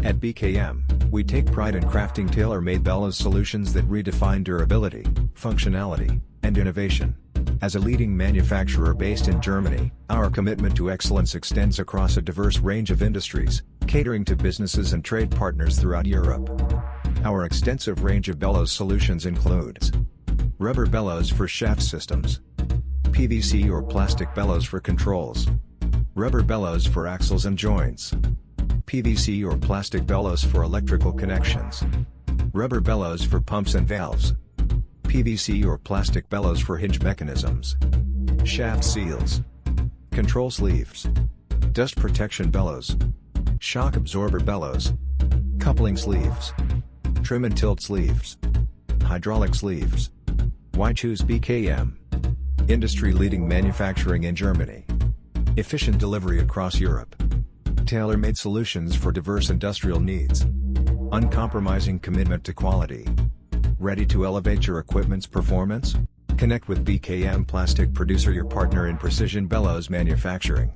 At BKM, we take pride in crafting tailor-made Bellows solutions that redefine durability, functionality, and innovation. As a leading manufacturer based in Germany, our commitment to excellence extends across a diverse range of industries, catering to businesses and trade partners throughout Europe. Our extensive range of Bellows solutions includes rubber bellows for shaft systems, PVC or plastic bellows for controls, rubber bellows for axles and joints, PVC or plastic bellows for electrical connections, rubber bellows for pumps and valves, PVC or plastic bellows for hinge mechanisms, shaft seals, control sleeves, dust protection bellows, shock absorber bellows, coupling sleeves, trim and tilt sleeves, hydraulic sleeves. Why choose BKM? Industry-leading manufacturing in Germany. Efficient delivery across Europe. Tailor-made solutions for diverse industrial needs. Uncompromising commitment to quality. Ready to elevate your equipment's performance? Connect with BKM Plastic Producer, your partner in precision bellows manufacturing.